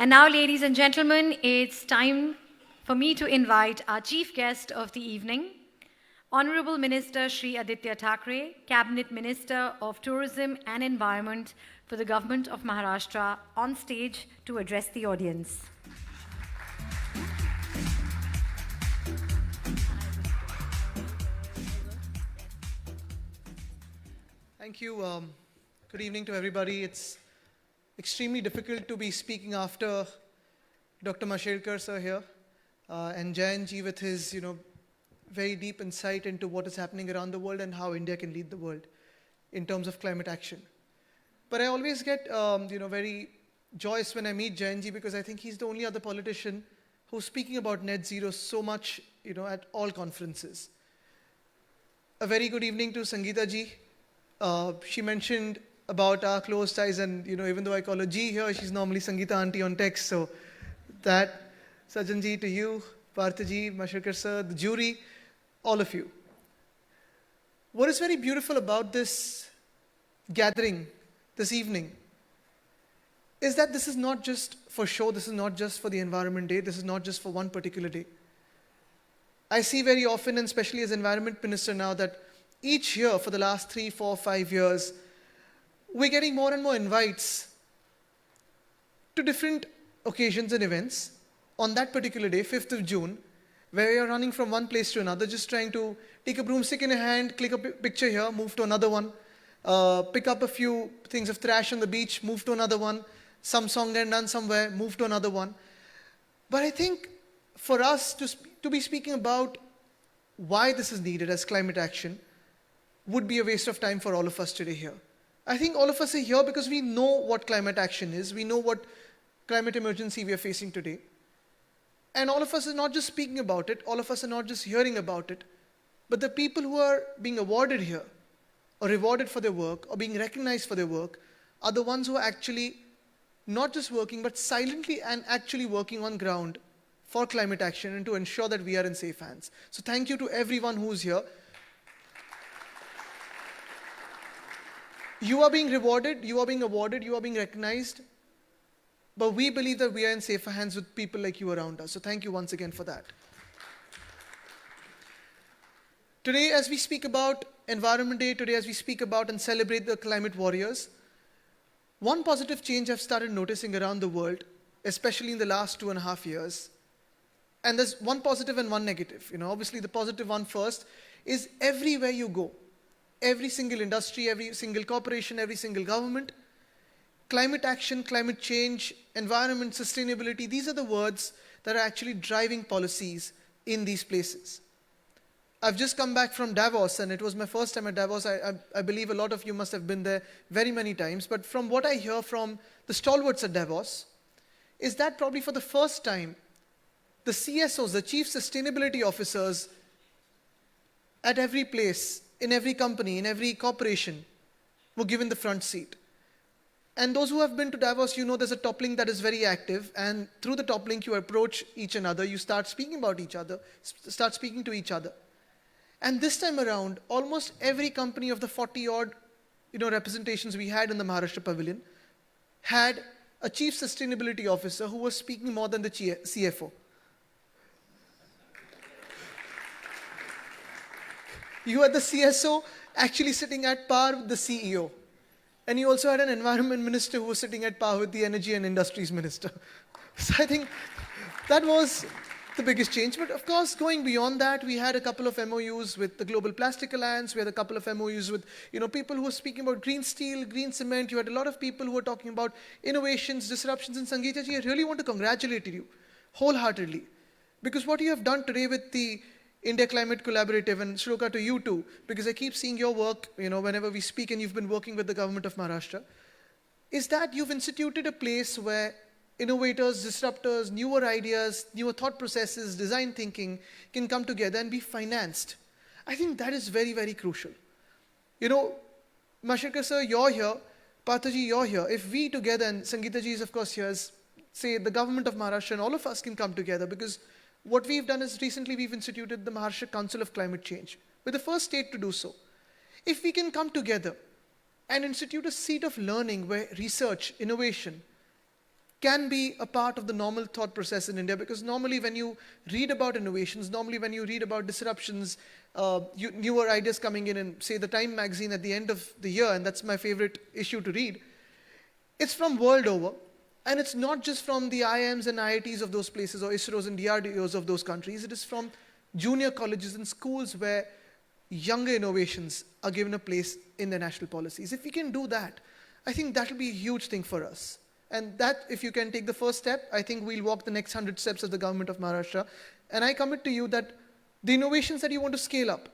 And now, ladies and gentlemen, it's time for me to invite our chief guest of the evening, Honorable Minister Shri Aaditya Thackeray, Cabinet Minister of Tourism and Environment for the Government of Maharashtra, on stage to address the audience. Thank you. Good evening to everybody. It's extremely difficult to be speaking after Dr. Mashelkar sir here and Jayanji with his, very deep insight into what is happening around the world and how India can lead the world in terms of climate action. But I always get, very joyous when I meet Jayanji because I think he's the only other politician who's speaking about net zero so much, at all conferences. A very good evening to Sangeeta ji. She mentioned about our close ties and, even though I call her G here, she's normally Sangeeta auntie on text. So that, Sajan ji, to you, Partha ji, Mashelkar sir, the jury, all of you. What is very beautiful about this gathering this evening is that this is not just for show, this is not just for the Environment Day, this is not just for one particular day. I see very often, and especially as Environment Minister now, that each year for the last 3, 4, 5 years, we're getting more and more invites to different occasions and events on that particular day, 5th of June, where you're running from one place to another, just trying to take a broomstick in your hand, click a picture here, move to another one, pick up a few things of trash on the beach, move to another one, some song and done somewhere, move to another one. But I think for us to be speaking about why this is needed as climate action would be a waste of time for all of us today here. I think all of us are here because we know what climate action is. We know what climate emergency we are facing today. And all of us are not just speaking about it, all of us are not just hearing about it, but the people who are being awarded here or rewarded for their work or being recognized for their work are the ones who are actually not just working, but silently and actually working on ground for climate action and to ensure that we are in safe hands. So thank you to everyone who's here. You are being rewarded, you are being awarded, you are being recognized, but we believe that we are in safer hands with people like you around us. So thank you once again for that. Today, as we speak about Environment Day, today as we speak about and celebrate the climate warriors, one positive change I've started noticing around the world, especially in the last 2.5 years, and there's one positive and one negative. Obviously the positive one first is everywhere you go, every single industry, every single corporation, every single government, climate action, climate change, environment, sustainability, these are the words that are actually driving policies in these places. I've just come back from Davos and it was my first time at Davos. I believe a lot of you must have been there very many times, but from what I hear from the stalwarts at Davos is that probably for the first time, the CSOs, the Chief Sustainability Officers at every place, in every company, in every corporation, were given the front seat. And those who have been to Davos, there's a top link that is very active, and through the top link you approach each another, you start speaking about each other, start speaking to each other. And this time around, almost every company of the 40-odd representations we had in the Maharashtra Pavilion had a Chief Sustainability Officer who was speaking more than the CFO. You had the CSO actually sitting at par with the CEO. And you also had an environment minister who was sitting at par with the energy and industries minister. So I think that was the biggest change. But of course, going beyond that, we had a couple of MOUs with the Global Plastic Alliance. We had a couple of MOUs with people who were speaking about green steel, green cement. You had a lot of people who were talking about innovations, disruptions. And Sangeeta ji, I really want to congratulate you wholeheartedly. Because what you have done today with the India Climate Collaborative, and Shloka to you too, because I keep seeing your work, whenever we speak and you've been working with the government of Maharashtra, is that you've instituted a place where innovators, disruptors, newer ideas, newer thought processes, design thinking can come together and be financed. I think that is very, very crucial. Mashelkar sir, you're here, Partha ji, you're here. If we together, and Sangeeta ji is of course here, say the government of Maharashtra and all of us can come together, because what we've done is recently we've instituted the Maharashtra Council of Climate Change. We're the first state to do so. If we can come together and institute a seat of learning where research, innovation can be a part of the normal thought process in India, because normally when you read about innovations, normally when you read about disruptions, newer ideas coming in, and say the Time magazine at the end of the year, and that's my favorite issue to read, it's from world over, and it's not just from the IIMs and IITs of those places or ISROs and DRDOs of those countries. It is from junior colleges and schools where younger innovations are given a place in their national policies. If we can do that, I think that will be a huge thing for us. And that, if you can take the first step, I think we'll walk the next 100 steps of the government of Maharashtra. And I commit to you that the innovations that you want to scale up,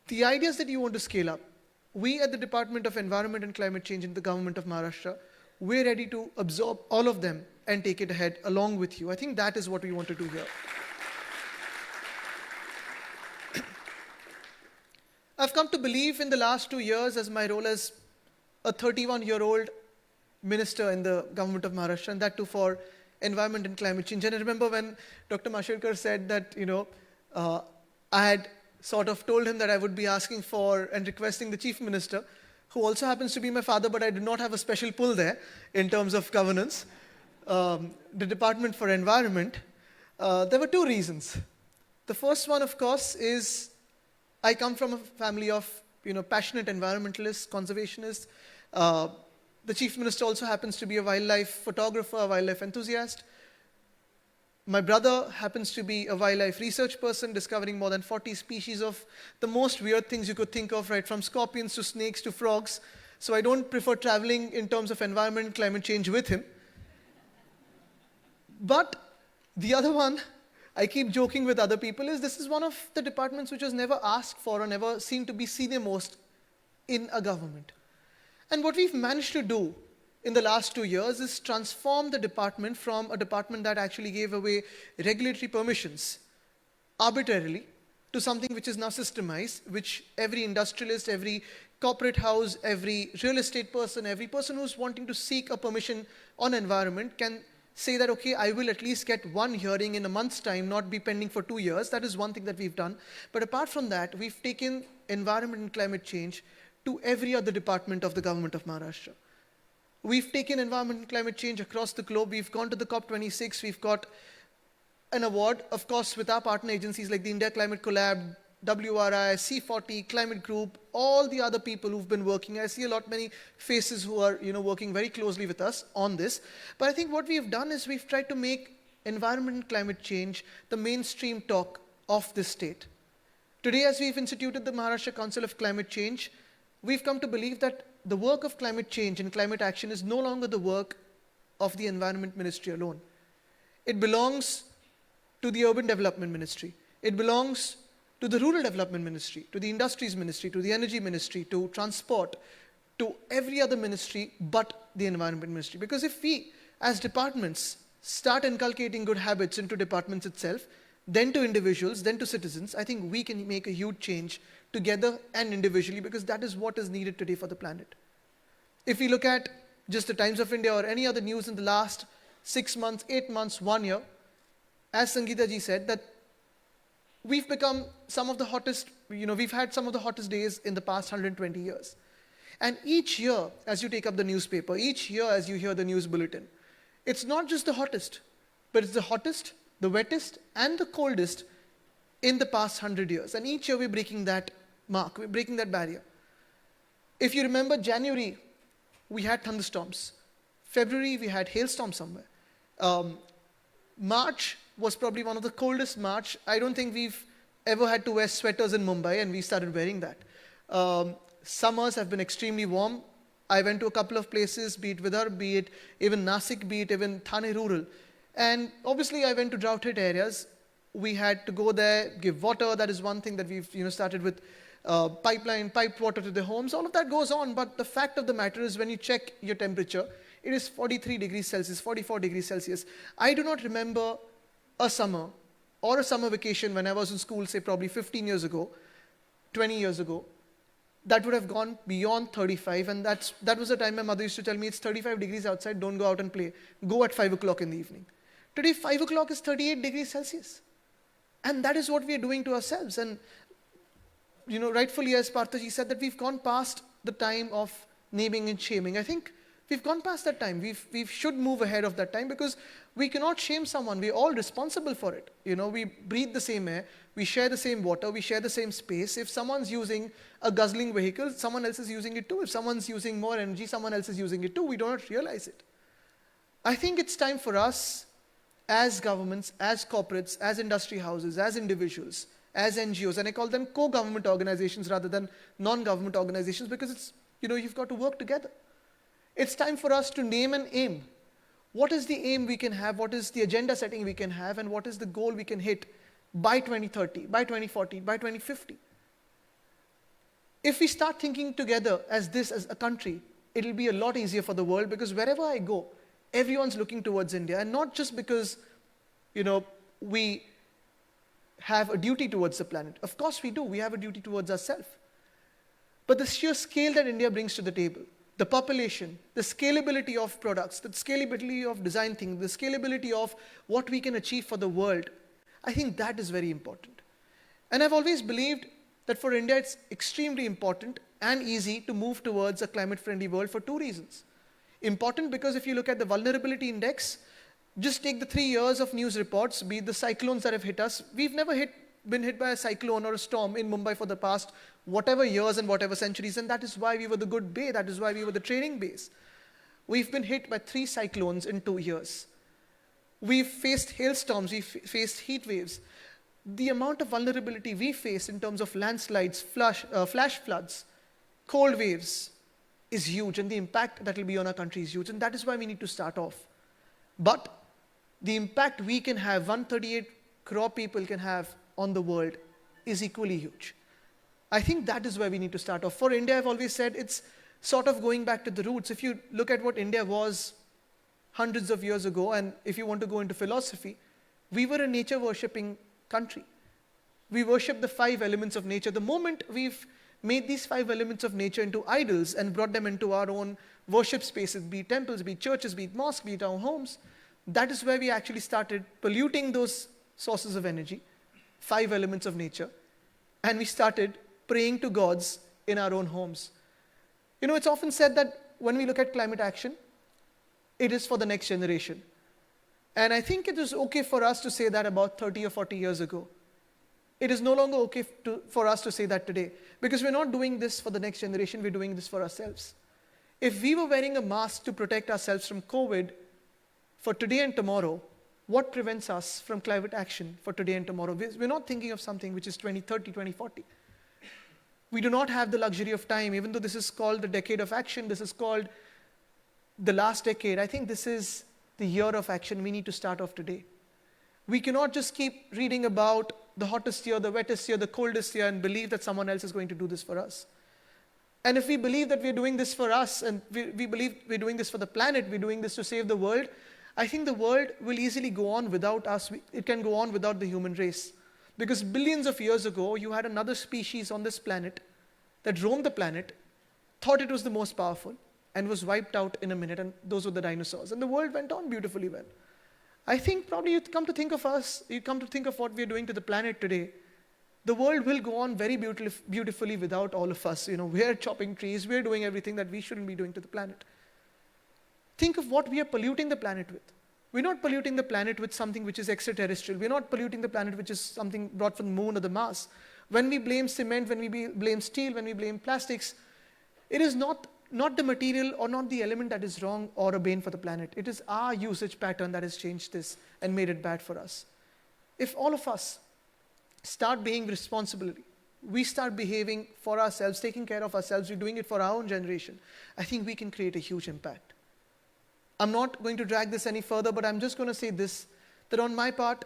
the ideas that you want to scale up, we at the Department of Environment and Climate Change in the government of Maharashtra, we're ready to absorb all of them and take it ahead along with you. I think that is what we want to do here. I've come to believe in the last 2 years as my role as a 31-year-old minister in the government of Maharashtra, and that too for environment and climate change. And I remember when Dr. Mashelkar said that, I had sort of told him that I would be asking for and requesting the chief minister, who also happens to be my father, but I do not have a special pull there in terms of governance, the Department for Environment. There were 2 reasons. The first one, of course, is I come from a family of passionate environmentalists, conservationists. The chief minister also happens to be a wildlife photographer, a wildlife enthusiast. My brother happens to be a wildlife research person, discovering more than 40 species of the most weird things you could think of, right from scorpions to snakes to frogs. So I don't prefer traveling in terms of environment and climate change with him. But the other one, I keep joking with other people, is this is one of the departments which was never asked for or never seemed to be senior most in a government. And what we've managed to do in the last 2 years is transform the department from a department that actually gave away regulatory permissions arbitrarily to something which is now systemized, which every industrialist, every corporate house, every real estate person, every person who's wanting to seek a permission on environment can say that, okay, I will at least get one hearing in a month's time, not be pending for 2 years. That is one thing that we've done. But apart from that, we've taken environment and climate change to every other department of the government of Maharashtra. We've taken environment and climate change across the globe. We've gone to the COP26. We've got an award, of course, with our partner agencies like the India Climate Collab, WRI, C40, Climate Group, all the other people who've been working. I see many faces who are working very closely with us on this. But I think what we've done is we've tried to make environment and climate change the mainstream talk of this state. Today, as we've instituted the Maharashtra Council of Climate Change, we've come to believe that the work of climate change and climate action is no longer the work of the Environment Ministry alone. It belongs to the Urban Development Ministry. It belongs to the Rural Development Ministry, to the Industries Ministry, to the Energy Ministry, to Transport, to every other ministry but the Environment Ministry. Because if we, as departments, start inculcating good habits into departments itself, then to individuals, then to citizens, I think we can make a huge change together and individually, because that is what is needed today for the planet. If we look at just the Times of India or any other news in the last 6 months, 8 months, 1 year, as Sangeeta ji said, that we've become some of the hottest, we've had some of the hottest days in the past 120 years. And each year, as you take up the newspaper, each year as you hear the news bulletin, it's not just the hottest, but it's the hottest, the wettest, and the coldest in the past 100 years. And each year we're breaking that mark, we're breaking that barrier. If you remember, January, we had thunderstorms. February, we had hailstorms somewhere. March was probably one of the coldest March. I don't think we've ever had to wear sweaters in Mumbai, and we started wearing that. Summers have been extremely warm. I went to a couple of places, be it Vidarbh, be it even Nasik, be it even Thane rural. And obviously I went to drought-hit areas. We had to go there, give water. That is one thing that we've started with, piped water to the homes. All of that goes on, but the fact of the matter is when you check your temperature, it is 43 degrees Celsius, 44 degrees Celsius. I do not remember a summer or a summer vacation when I was in school, say probably 15 years ago, 20 years ago, that would have gone beyond 35, and that was the time my mother used to tell me, it's 35 degrees outside, don't go out and play. Go at 5 o'clock in the evening. Today, 5 o'clock is 38 degrees Celsius. And that is what we are doing to ourselves. And, rightfully, as Parthaji said, that we've gone past the time of naming and shaming. I think We've gone past that time. We should move ahead of that time because we cannot shame someone. We're all responsible for it. We breathe the same air, we share the same water, we share the same space. If someone's using a guzzling vehicle, someone else is using it too. If someone's using more energy, someone else is using it too. We do not realize it. I think it's time for us as governments, as corporates, as industry houses, as individuals, as NGOs, and I call them co-government organizations rather than non-government organizations because it's, you've got to work together. It's time for us to name an aim. What is the aim we can have? What is the agenda setting we can have? And what is the goal we can hit by 2030, by 2040, by 2050? If we start thinking together as a country, it'll be a lot easier for the world because wherever I go, everyone's looking towards India. And not just because, we have a duty towards the planet. Of course we do. We have a duty towards ourselves. But the sheer scale that India brings to the table, the population, the scalability of products, the scalability of design things, the scalability of what we can achieve for the world, I think that is very important. And I've always believed that for India, it's extremely important and easy to move towards a climate-friendly world for two reasons. Important because if you look at the vulnerability index, just take the 3 years of news reports, be it the cyclones that have hit us. We've never been hit by a cyclone or a storm in Mumbai for the past whatever years and whatever centuries, and that is why we were the good bay, that is why we were the trading base. We've been hit by 3 cyclones in 2 years. We've faced hailstorms, we've faced heat waves. The amount of vulnerability we face in terms of landslides, flash floods, cold waves is huge, and the impact that will be on our country is huge, and that is why we need to start off. But the impact we can have, 138 crore people can have on the world is equally huge. I think that is where we need to start off. For India, I've always said it's sort of going back to the roots. If you look at what India was hundreds of years ago, and if you want to go into philosophy, we were a nature-worshipping country. We worship the 5 elements of nature. The moment we've made these 5 elements of nature into idols and brought them into our own worship spaces, be it temples, be it churches, be it mosques, be it our homes, that is where we actually started polluting those sources of energy, 5 elements of nature, and we started praying to gods in our own homes. It's often said that when we look at climate action, it is for the next generation. And I think it was okay for us to say that about 30 or 40 years ago. It is no longer okay for us to say that today, because we're not doing this for the next generation, we're doing this for ourselves. If we were wearing a mask to protect ourselves from COVID for today and tomorrow, what prevents us from climate action for today and tomorrow? We're not thinking of something which is 2030, 2040. We do not have the luxury of time, even though this is called the decade of action, this is called the last decade. I think this is the year of action. We need to start off today. We cannot just keep reading about the hottest year, the wettest year, the coldest year, and believe that someone else is going to do this for us. And if we believe that we're doing this for us, and we believe we're doing this for the planet, we're doing this to save the world, I think the world will easily go on without us. It can go on without the human race. Because billions of years ago, you had another species on this planet that roamed the planet, thought it was the most powerful, and was wiped out in a minute, and those were the dinosaurs. And the world went on beautifully well. I think probably you come to think of us, you come to think of what we're doing to the planet today, the world will go on very beautifully without all of us. We're chopping trees, we're doing everything that we shouldn't be doing to the planet. Think of what we are polluting the planet with. We're not polluting the planet with something which is extraterrestrial. We're not polluting the planet which is something brought from the moon or the Mars. When we blame cement, when we blame steel, when we blame plastics, it is not the material or not the element that is wrong or a bane for the planet. It is our usage pattern that has changed this and made it bad for us. If all of us start being responsible, we start behaving for ourselves, taking care of ourselves, we're doing it for our own generation, I think we can create a huge impact. I'm not going to drag this any further, but I'm just going to say this, that on my part,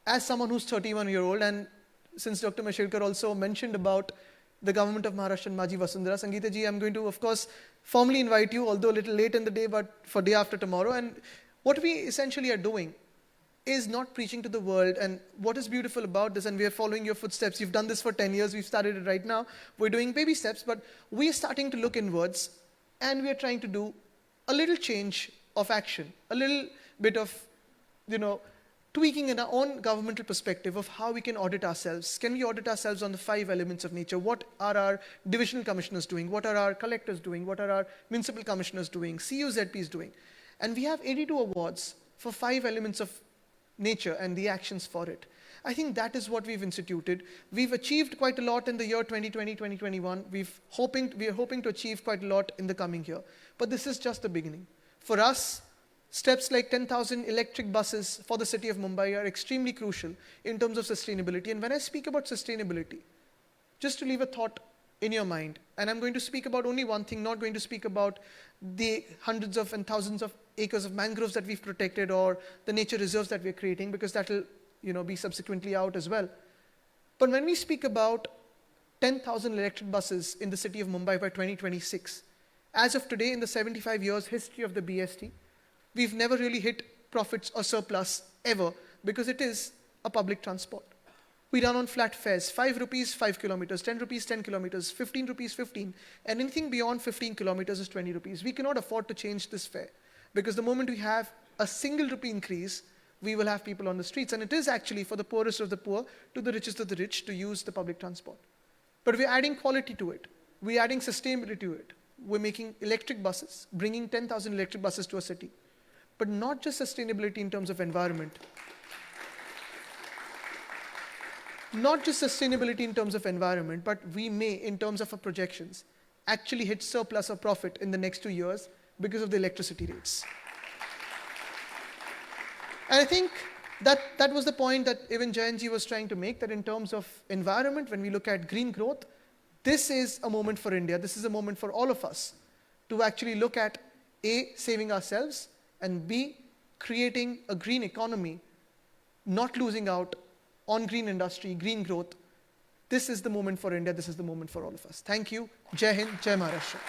as someone who's 31 years old, and since Dr. Mashelkar also mentioned about the government of Maharashtra and Maji Vasundhara, Sangeeta ji, I'm going to, of course, formally invite you, although a little late in the day, but for day after tomorrow. And what we essentially are doing is not preaching to the world. And what is beautiful about this, and we are following your footsteps, you've done this for 10 years, we've started it right now, we're doing baby steps, but we are starting to look inwards, and we are trying to do a little change of action, a little bit of, tweaking in our own governmental perspective of how we can audit ourselves. Can we audit ourselves on the 5 elements of nature? What are our divisional commissioners doing? What are our collectors doing? What are our municipal commissioners doing? CUZPs doing? And we have 82 awards for 5 elements of nature and the actions for it. I think that is what we've instituted. We've achieved quite a lot in the year 2020, 2021. We are hoping to achieve quite a lot in the coming year. But this is just the beginning. For us, steps like 10,000 electric buses for the city of Mumbai are extremely crucial in terms of sustainability. And when I speak about sustainability, just to leave a thought in your mind, and I'm going to speak about only one thing, not going to speak about the hundreds of and thousands of acres of mangroves that we've protected or the nature reserves that we're creating, because that will be subsequently out as well. But when we speak about 10,000 electric buses in the city of Mumbai by 2026, as of today, in the 75 years history of the BST, we've never really hit profits or surplus ever, because it is a public transport. We run on flat fares, 5 rupees, 5 kilometers, 10 rupees, 10 kilometers, 15 rupees, 15, and anything beyond 15 kilometers is 20 rupees. We cannot afford to change this fare, because the moment we have a single rupee increase, we will have people on the streets. And it is actually for the poorest of the poor to the richest of the rich to use the public transport. But we're adding quality to it. We're adding sustainability to it. We're making electric buses, bringing 10,000 electric buses to a city. But not just sustainability in terms of environment. Not just sustainability in terms of environment, but we may, in terms of our projections, actually hit surplus or profit in the next 2 years because of the electricity rates. And I think that was the point that even Jayanji was trying to make, that in terms of environment, when we look at green growth, this is a moment for India. This is a moment for all of us to actually look at A, saving ourselves, and B, creating a green economy, not losing out on green industry, green growth. This is the moment for India. This is the moment for all of us. Thank you. Jai Hind, Jai Maharashtra.